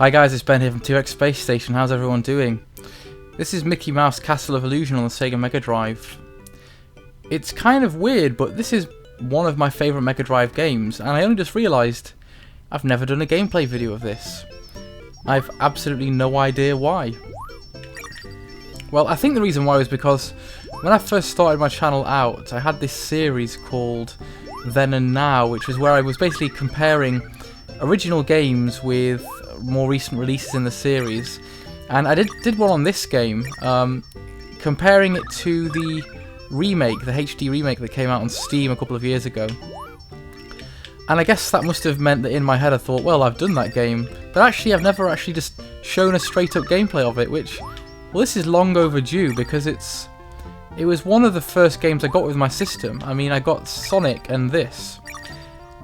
Hi guys, it's Ben here from 2X Space Station. How's everyone doing? This is Mickey Mouse Castle of Illusion on the Sega Mega Drive. It's kind of weird, but this is one of my favourite Mega Drive games, and I only just realised I've never done a gameplay video of this. I've absolutely no idea why. Well, I think the reason why was because when I first started my channel out, I had this series called Then and Now, which was where I was basically comparing original games with more recent releases in the series. And I did one on this game, comparing it to the remake, the HD remake that came out on Steam a couple of years ago. And I guess that must have meant that in my head I thought, well, I've done that game, but actually I've never actually just shown a straight up gameplay of it, which, well, this is long overdue because it was one of the first games I got with my system. I mean, I got Sonic and this,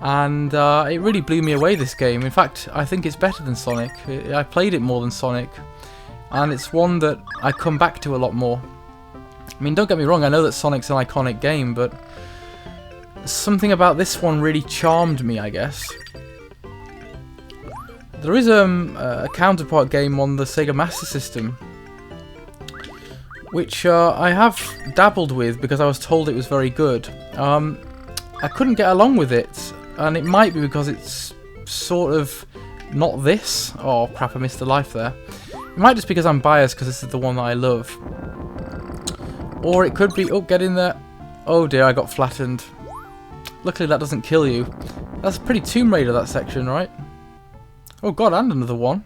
and it really blew me away, this game. In fact, I think it's better than Sonic. I played it more than Sonic, and it's one that I come back to a lot more. I mean, don't get me wrong, I know that Sonic's an iconic game, but something about this one really charmed me, I guess. There is a counterpart game on the Sega Master System, which I have dabbled with because I was told it was very good. I couldn't get along with it, and it might be because it's sort of not this. Oh crap, I missed a life there. It might just be because I'm biased because this is the one that I love. Or it could be... oh, get in there. Oh dear, I got flattened. Luckily that doesn't kill you. That's pretty Tomb Raider, that section, right? Oh god, and another one.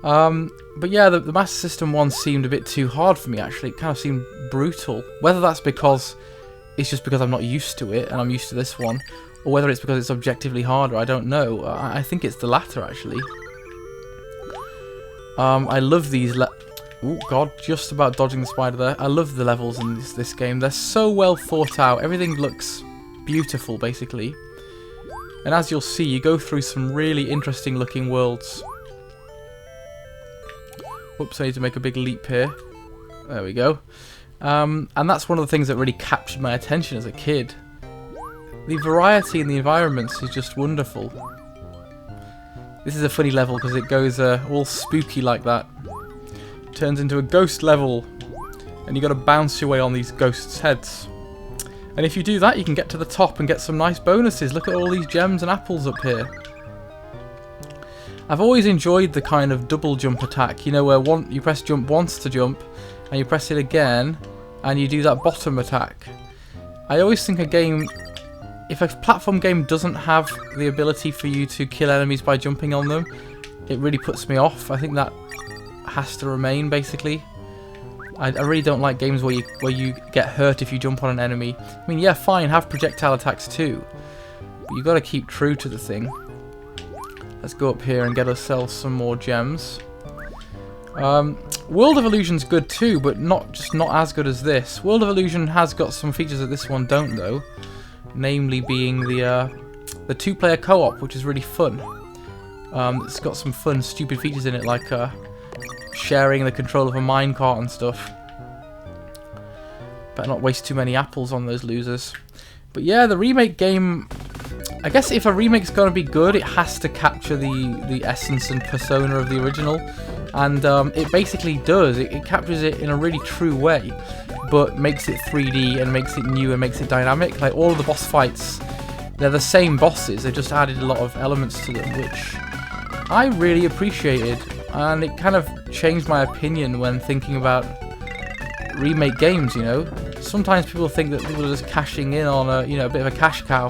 But yeah, the Master System one seemed a bit too hard for me, actually. It kind of seemed brutal. Whether that's because it's just because I'm not used to it and I'm used to this one, or whether it's because it's objectively harder, I don't know. I think it's the latter, actually. I love these oh god, just about dodging the spider there. I love the levels in this game. They're so well thought out. Everything looks beautiful, basically. And as you'll see, you go through some really interesting looking worlds. Whoops, I need to make a big leap here. There we go. And that's one of the things that really captured my attention as a kid. The variety in the environments is just wonderful. This is a funny level because it goes all spooky like that. Turns into a ghost level, and you got to bounce your way on these ghosts' heads. And if you do that, you can get to the top and get some nice bonuses. Look at all these gems and apples up here. I've always enjoyed the kind of double jump attack, you know, where you press jump once to jump, and you press it again, and you do that bottom attack. I always think if a platform game doesn't have the ability for you to kill enemies by jumping on them, it really puts me off. I think that has to remain, basically. I really don't like games where you get hurt if you jump on an enemy. I mean, yeah, fine, have projectile attacks too, but you've got to keep true to the thing. Let's go up here and get ourselves some more gems. World of Illusion's good too, but not as good as this. World of Illusion has got some features that this one don't, though. Namely being the two-player co-op, which is really fun. It's got some fun, stupid features in it, like sharing the control of a minecart and stuff. Better not waste too many apples on those losers. But yeah, the remake game, I guess if a remake's going to be good, it has to capture the essence and persona of the original. And it basically does. It captures it in a really true way, but makes it 3D and makes it new and makes it dynamic. Like all of the boss fights, they're the same bosses, they just added a lot of elements to them, which I really appreciated. And it kind of changed my opinion when thinking about remake games, you know. Sometimes people think that people are just cashing in on a bit of a cash cow.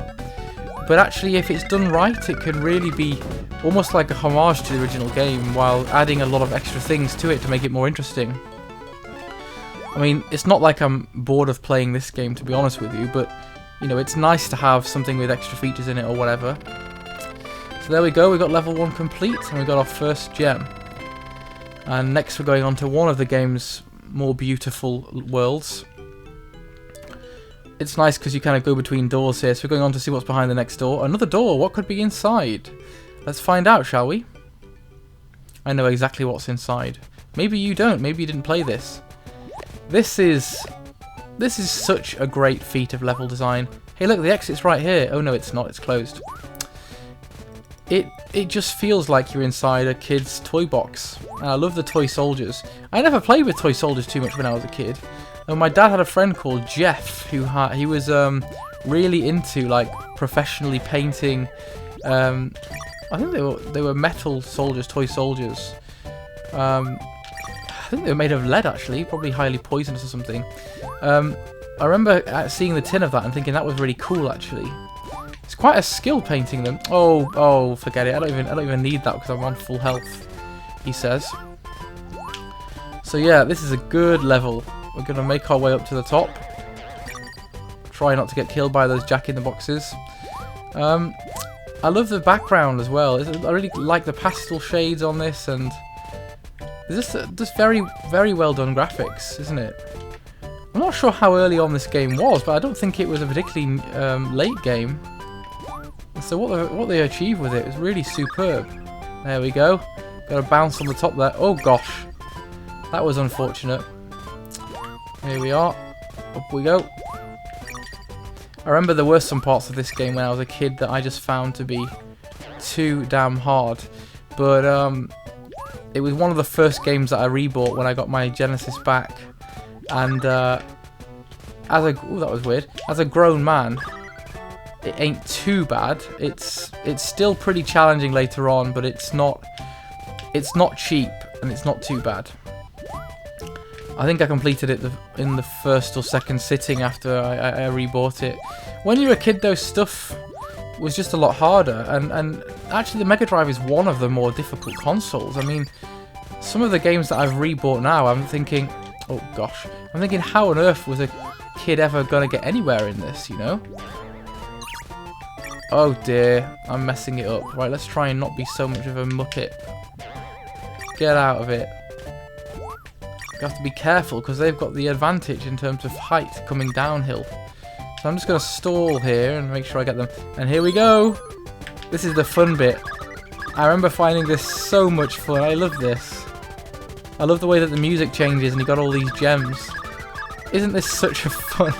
But actually, if it's done right, it can really be almost like a homage to the original game while adding a lot of extra things to it to make it more interesting. I mean, it's not like I'm bored of playing this game, to be honest with you, but, you know, it's nice to have something with extra features in it or whatever. So there we go, we got level 1 complete, and we got our first gem. And next we're going on to one of the game's more beautiful worlds. It's nice because you kind of go between doors here, so we're going on to see what's behind the next door. Another door, what could be inside? Let's find out, shall we? I know exactly what's inside. Maybe you don't, maybe you didn't play this. This is such a great feat of level design. Hey look, the exit's right here. Oh no, it's not, it's closed. it just feels like you're inside a kid's toy box. And I love the toy soldiers. I never played with toy soldiers too much when I was a kid. And my dad had a friend called Jeff who he was really into like professionally painting. I think they were metal soldiers, toy soldiers. I think they were made of lead actually, probably highly poisonous or something. I remember seeing the tin of that and thinking that was really cool actually. It's quite a skill painting them. Oh, forget it. I don't even need that because I'm on full health, he says. So yeah, this is a good level. We're gonna make our way up to the top. Try not to get killed by those jack-in-the-boxes. I love the background as well. I really like the pastel shades on this, and this just very, very well done graphics, isn't it? I'm not sure how early on this game was, but I don't think it was a particularly late game. So what they achieved with it was really superb. There we go. Got to bounce on the top there. Oh gosh, that was unfortunate. Here we are. Up we go. I remember there were some parts of this game when I was a kid that I just found to be too damn hard. But it was one of the first games that I rebought when I got my Genesis back. And that was weird. As a grown man, it ain't too bad. It's still pretty challenging later on, but it's not cheap and it's not too bad. I think I completed it in the first or second sitting after I rebought it. When you were a kid, though, stuff was just a lot harder, and actually the Mega Drive is one of the more difficult consoles. I mean, some of the games that I've rebought now, I'm thinking, oh gosh, I'm thinking how on earth was a kid ever gonna get anywhere in this, you know? Oh dear, I'm messing it up. Right, let's try and not be so much of a muppet. Get out of it. You have to be careful because they've got the advantage in terms of height coming downhill. So I'm just going to stall here and make sure I get them. And here we go. This is the fun bit. I remember finding this so much fun. I love this. I love the way that the music changes and you got all these gems. Isn't this such a fun...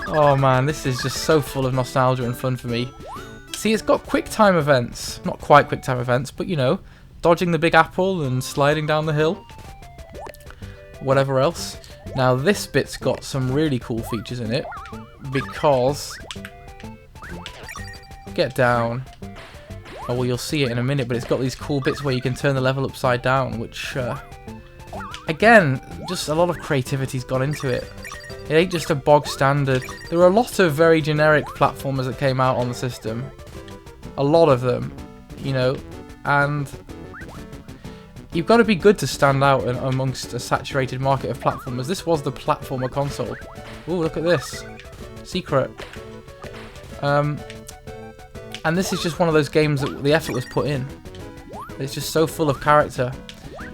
Oh man, this is just so full of nostalgia and fun for me. See, it's got quick time events. Not quite quick time events, but you know, dodging the big apple and sliding down the hill. Whatever else. Now this bit's got some really cool features in it because... Get down. Oh well, you'll see it in a minute, but it's got these cool bits where you can turn the level upside down, which again, just a lot of creativity's gone into it. It ain't just a bog standard. There were a lot of very generic platformers that came out on the system. A lot of them, you know, and you've got to be good to stand out amongst a saturated market of platformers. This was the platformer console. Ooh, look at this. Secret. And this is just one of those games that the effort was put in. It's just so full of character.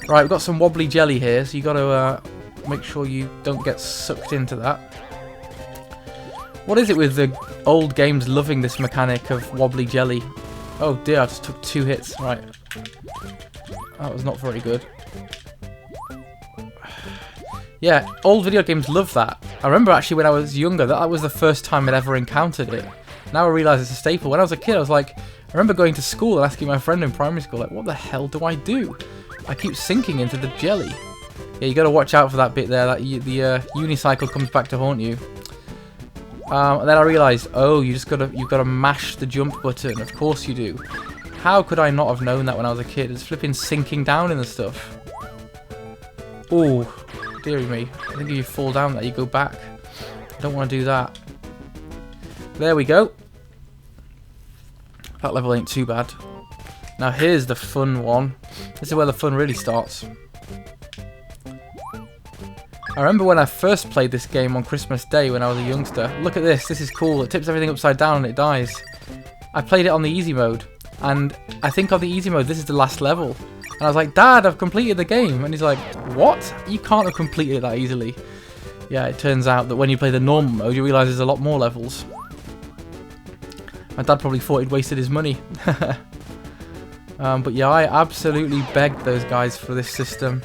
Right, we've got some wobbly jelly here, so you got to make sure you don't get sucked into that. What is it with the old games loving this mechanic of wobbly jelly? Oh dear, I just took 2 hits. Right. That was not very good. Yeah, old video games love that. I remember actually when I was younger, that was the first time I'd ever encountered it. Now I realise it's a staple. When I was a kid, I was like, I remember going to school and asking my friend in primary school, like, what the hell do I do? I keep sinking into the jelly. Yeah, you got to watch out for that bit there. That the unicycle comes back to haunt you. And then I realised, oh, you've got to mash the jump button. Of course you do. How could I not have known that when I was a kid? It's flipping sinking down in the stuff. Oh, dearie me. I think if you fall down there, you go back. I don't want to do that. There we go. That level ain't too bad. Now here's the fun one. This is where the fun really starts. I remember when I first played this game on Christmas Day when I was a youngster. Look at this. This is cool. It tips everything upside down and it dies. I played it on the easy mode. And I think on the easy mode, this is the last level. And I was like, Dad, I've completed the game. And he's like, what? You can't have completed it that easily. Yeah, it turns out that when you play the normal mode, you realise there's a lot more levels. My dad probably thought he'd wasted his money. But yeah, I absolutely begged those guys for this system.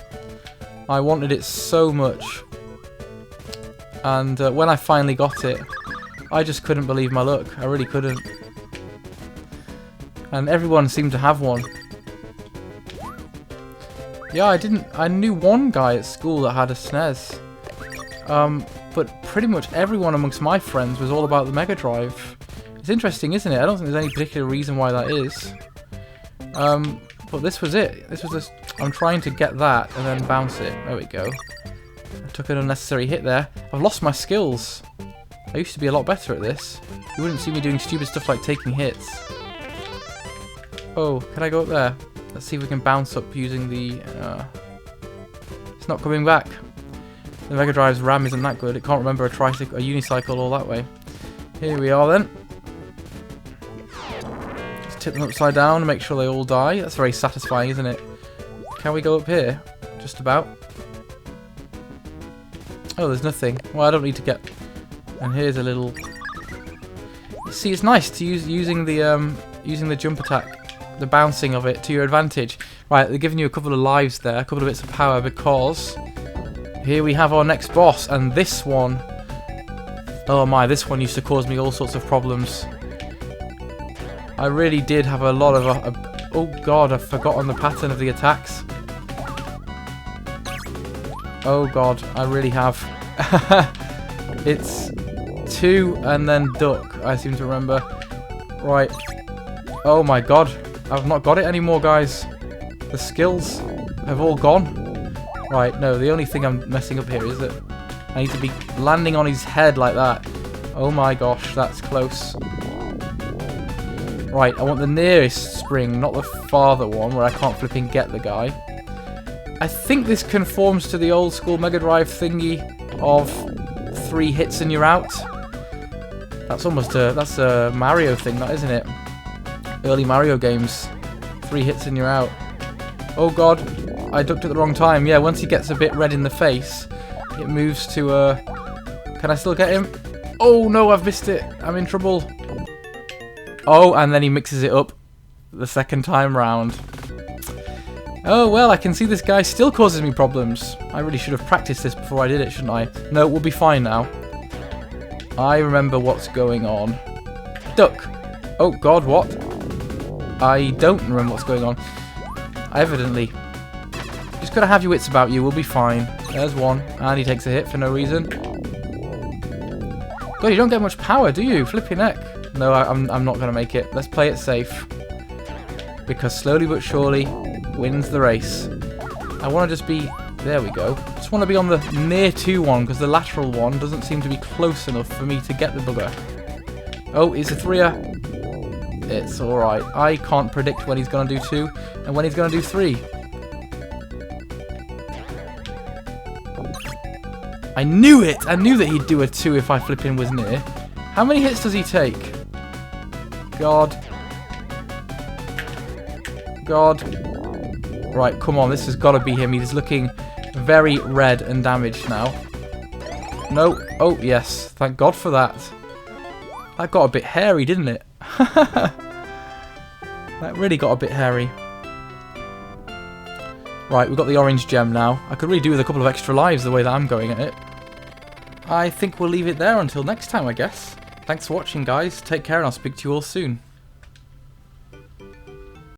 I wanted it so much. And when I finally got it, I just couldn't believe my luck. I really couldn't. And everyone seemed to have one. Yeah, I knew one guy at school that had a SNES. But pretty much everyone amongst my friends was all about the Mega Drive. It's interesting, isn't it? I don't think there's any particular reason why that is. But this was it. This was just... I'm trying to get that and then bounce it. There we go. I took an unnecessary hit there. I've lost my skills. I used to be a lot better at this. You wouldn't see me doing stupid stuff like taking hits. Oh, can I go up there? Let's see if we can bounce up using the... It's not coming back. The Mega Drive's RAM isn't that good. It can't remember a tricycle, a unicycle all that way. Here we are then. Just tip them upside down and make sure they all die. That's very satisfying, isn't it? Can we go up here? Just about. Oh, there's nothing. Well, I don't need to get... And here's a little... See, it's nice to using the jump attack. The bouncing of it to your advantage. Right, they're giving you a couple of lives there, a couple of bits of power, because here we have our next boss, and this one, oh my, this one used to cause me all sorts of problems. I really did have a lot of oh god, I've forgotten the pattern of the attacks. Oh god, I really have. It's 2 and then duck, I seem to remember. Right. Oh my god. I've not got it anymore, guys. The skills have all gone. Right, no, the only thing I'm messing up here is that I need to be landing on his head like that. Oh my gosh, that's close. Right, I want the nearest spring, not the farther one where I can't flipping get the guy. I think this conforms to the old school Mega Drive thingy of 3 hits and you're out. That's almost that's a Mario thing, that, isn't it? Early Mario games. 3 hits and you're out. Oh god, I ducked at the wrong time. Yeah, once he gets a bit red in the face, it moves to Can I still get him? Oh no, I've missed it. I'm in trouble. Oh, and then he mixes it up the second time round. Oh well, I can see this guy still causes me problems. I really should have practiced this before I did it, shouldn't I? No, we'll be fine now. I remember what's going on. Duck. Oh god, what? I don't remember what's going on. Evidently. Just gotta have your wits about you, we'll be fine. There's one. And he takes a hit for no reason. God, you don't get much power, do you? Flipping neck. No, I'm not gonna make it. Let's play it safe. Because slowly but surely wins the race. I wanna just be... There we go. Just wanna be on the near to one, because the lateral one doesn't seem to be close enough for me to get the bugger. Oh, it's a 3-er. It's alright. I can't predict when he's going to do 2 and when he's going to do 3. I knew it! I knew that he'd do a 2 if I flipping was near. How many hits does he take? God. God. Right, come on. This has got to be him. He's looking very red and damaged now. No. Oh, yes. Thank God for that. That got a bit hairy, didn't it? That really got a bit hairy. Right, we've got the orange gem now. I could really do with a couple of extra lives the way that I'm going at it. I think we'll leave it there until next time, I guess. Thanks for watching, guys. Take care, and I'll speak to you all soon.